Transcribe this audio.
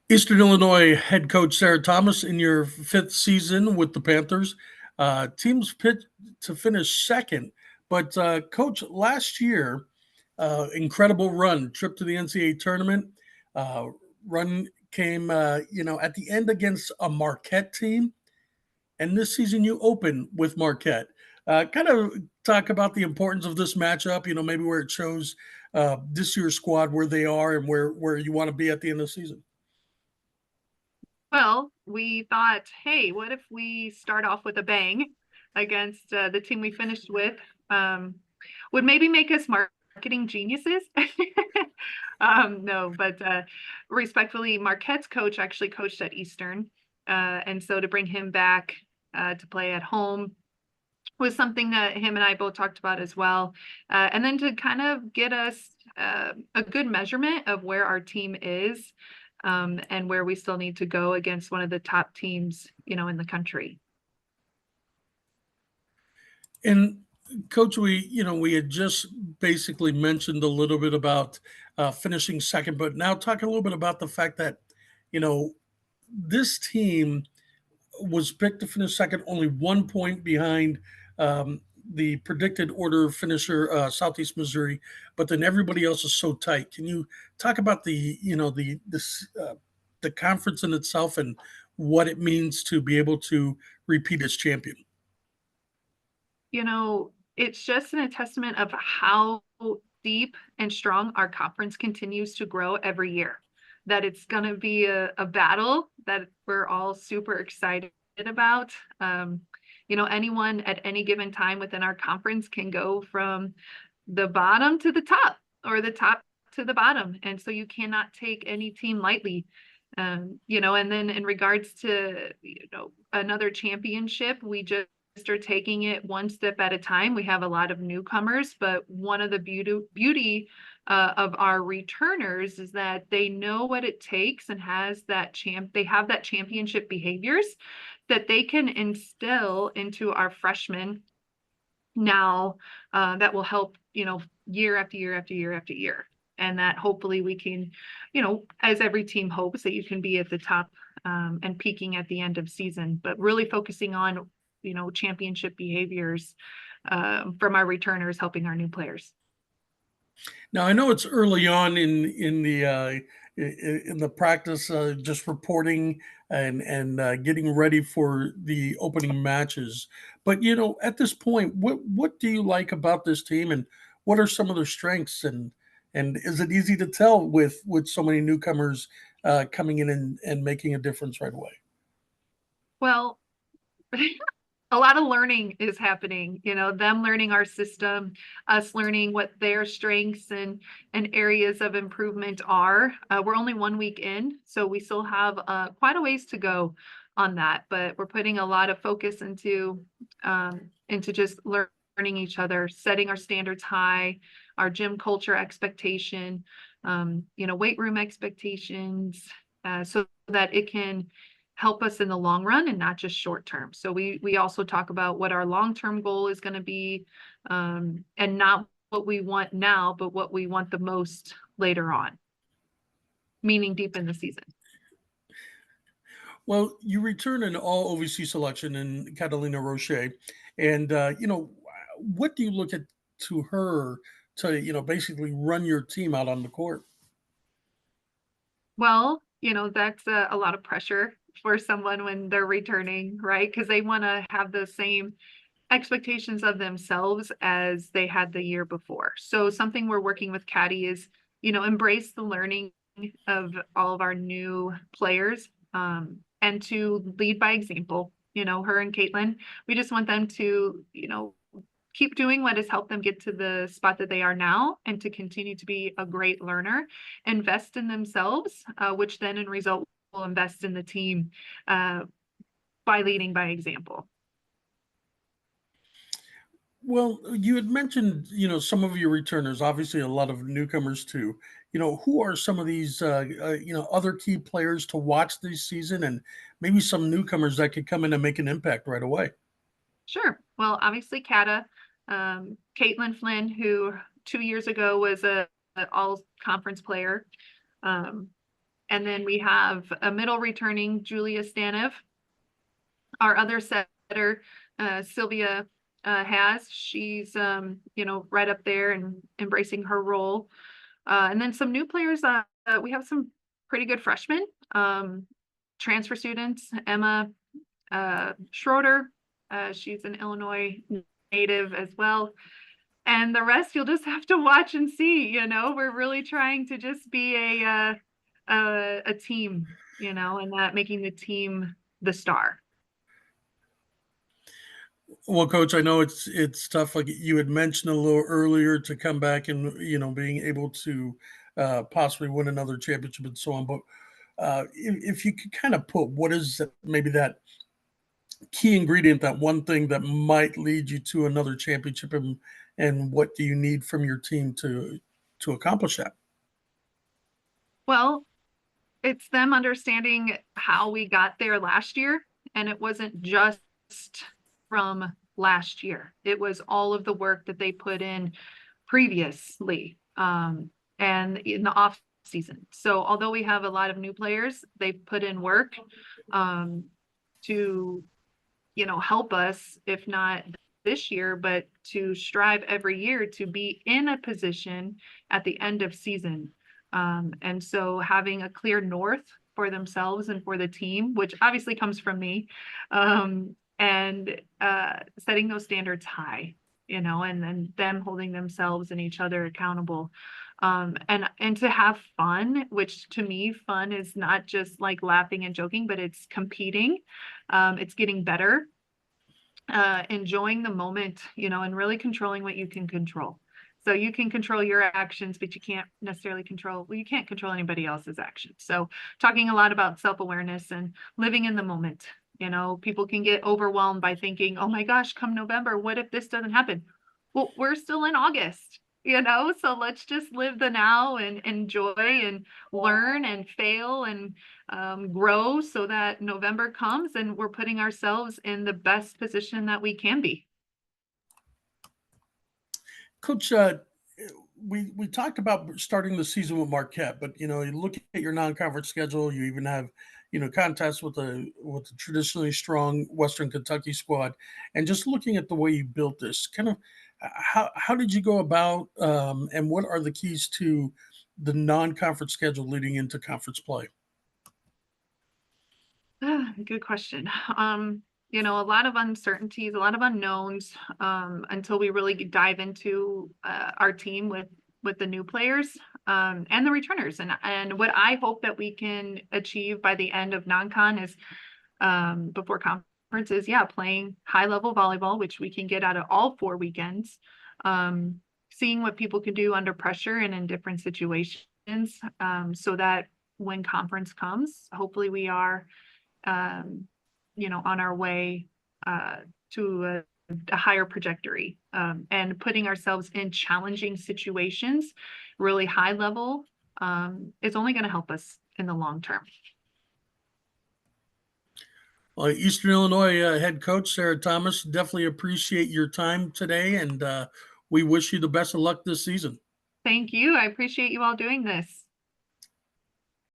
Eastern Illinois head coach Sarah Thomas in your fifth season with the Panthers. Teams picked to finish second, but coach, last year, incredible run, trip to the NCAA tournament. Uh, Run came, at the end against a Marquette team, and this season you open with Marquette. Kind of talk about the importance of this matchup. Maybe where it shows this year's squad where they are and where you want to be at the end of the season. Well, we thought, hey, what if we start off with a bang against the team we finished with? Would maybe make us marketing geniuses. No, but respectfully, Marquette's coach actually coached at Eastern. And so to bring him back to play at home was something that him and I both talked about as well. And then to kind of get us a good measurement of where our team is and where we still need to go against one of the top teams, in the country. And coach, we had just basically mentioned a little bit about finishing second, but now talking a little bit about the fact that you know this team was picked to finish second, only 1 point behind the predicted order finisher, Southeast Missouri. But then everybody else is so tight. Can you talk about the conference in itself and what it means to be able to repeat as champion? It's just a testament of how deep and strong our conference continues to grow every year. That it's going to be a battle that we're all super excited about. Anyone at any given time within our conference can go from the bottom to the top or the top to the bottom. And so you cannot take any team lightly. And then in regards to, another championship, we just are taking it one step at a time. We have a lot of newcomers, but one of the beauty of our returners is that they know what it takes and they have that championship behaviors that they can instill into our freshmen now that will help, year after year after year after year. And that hopefully we can, as every team hopes, that you can be at the top and peaking at the end of season, but really focusing on, championship behaviors from our returners helping our new players. Now I know it's early on in the practice, just reporting and getting ready for the opening matches. But at this point, what do you like about this team, and what are some of their strengths? And is it easy to tell with so many newcomers coming in and making a difference right away? Well, a lot of learning is happening, them learning our system, us learning what their strengths and areas of improvement are. We're only 1 week in, so we still have quite a ways to go on that, but we're putting a lot of focus into just learning each other, setting our standards high, our gym culture expectation, weight room expectations, so that it can help us in the long run and not just short term. So we also talk about what our long-term goal is going to be, and not what we want now, but what we want the most later on, meaning deep in the season. Well, you return an all OVC selection in Catalina Roche, and what do you look at to her to basically run your team out on the court? Well, that's a lot of pressure for someone when they're returning, right? Because they want to have the same expectations of themselves as they had the year before. So something we're working with Caddy is, embrace the learning of all of our new players, and to lead by example. Her and Caitlin, we just want them to, keep doing what has helped them get to the spot that they are now, and to continue to be a great learner, invest in themselves, which then in result will invest in the team by leading by example. Well, you had mentioned, some of your returners, obviously a lot of newcomers too. Who are some of these, other key players to watch this season, and maybe some newcomers that could come in and make an impact right away? Sure. Well, obviously Kata, Caitlin Flynn, who 2 years ago was an all conference player. And then we have a middle returning, Julia Stanev. Our other setter, Sylvia she's right up there and embracing her role. And then some new players. We have some pretty good freshmen, transfer students. Emma Schroeder, she's an Illinois native as well. And the rest you'll just have to watch and see. We're really trying to just be a team, and not making the team the star. Well, Coach, I know it's tough. Like you had mentioned a little earlier, to come back and being able to possibly win another championship and so on. But if you could kind of put what is maybe that key ingredient, that one thing that might lead you to another championship, and what do you need from your team to accomplish that? Well, it's them understanding how we got there last year, and it wasn't just from last year. It was all of the work that they put in previously, and in the off season. So although we have a lot of new players, they've put in work to help us, if not this year, but to strive every year to be in a position at the end of season. And so having a clear north for themselves and for the team, which obviously comes from me, and setting those standards high, and then them holding themselves and each other accountable. And to have fun, which to me, fun is not just like laughing and joking, but it's competing. It's getting better, enjoying the moment, and really controlling what you can control. So you can control your actions, but you can't necessarily you can't control anybody else's actions. So talking a lot about self-awareness and living in the moment. People can get overwhelmed by thinking, oh my gosh, come November, what if this doesn't happen? Well, we're still in August, so let's just live the now and enjoy and learn and fail and grow, so that November comes and we're putting ourselves in the best position that we can be. Coach, we talked about starting the season with Marquette, but you look at your non-conference schedule. You even have contests with the traditionally strong Western Kentucky squad, and just looking at the way you built this, kind of how did you go about, and what are the keys to the non-conference schedule leading into conference play? Good question. A lot of uncertainties, a lot of unknowns, until we really dive into our team with the new players, and the returners. And what I hope that we can achieve by the end of non-con is, before conference, is playing high level volleyball, which we can get out of all 4 weekends. Seeing what people can do under pressure and in different situations, so that when conference comes, hopefully we are on our way to a higher trajectory, and putting ourselves in challenging situations, really high level, is only going to help us in the long term. Well, Eastern Illinois head coach Sara Thomas, definitely appreciate your time today, and we wish you the best of luck this season. Thank you. I appreciate you all doing this.